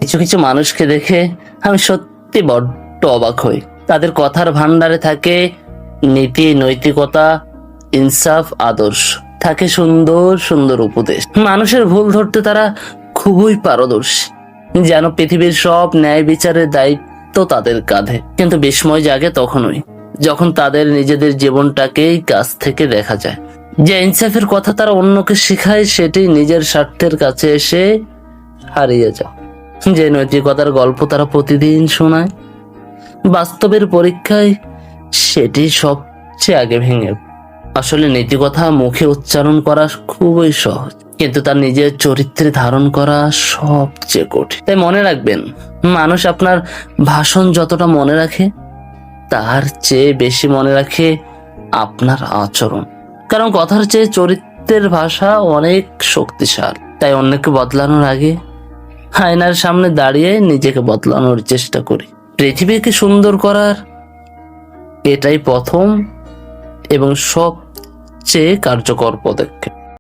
কিছু কিছু মানুষকে দেখে আমি সত্যি বড্ড অবাক হই। তাদের কথার ভান্ডারে থাকে নীতি, নৈতিকতা, ইনসাফ, আদর্শ, থাকে সুন্দর সুন্দর উপদেশ। মানুষের ভুল ধরতে তারা খুবই পারদর্শী, যেন পৃথিবীর সব ন্যায় বিচারের দায়িত্ব তাদের কাঁধে। কিন্তু বিস্ময় জাগে তখনই যখন তাদের নিজেদের জীবনটাকেই কাছ থেকে দেখা যায়। যে ইনসাফের কথা তারা অন্যকে শেখায়, সেটি নিজের স্বার্থের কাছে এসে হারিয়ে যায়। যে নৈতিকতার গল্প তারা প্রতিদিন শোনায়, বাস্তবের পরীক্ষায় সেটি সবচেয়ে আগে ভেঙে। আসলে নীতিকথা মুখে উচ্চারণ করা খুবই সহজ, কিন্তু তার নিজের চরিত্রে ধারণ করা সবচেয়ে কঠিন। তাই মনে রাখবেন, মানুষ আপনার ভাষণ যতটা মনে রাখে, তার চেয়ে বেশি মনে রাখে আপনার আচরণ। কারণ কথার চেয়ে চরিত্রের ভাষা অনেক শক্তিশালী। তাই অন্যকে বদলানোর আগে আয়নার সামনে দাঁড়িয়ে নিজেকে বদলানোর চেষ্টা করি। পৃথিবীকে সুন্দর করার এটাই প্রথম এবং সবচেয়ে কার্যকর পদক্ষেপ।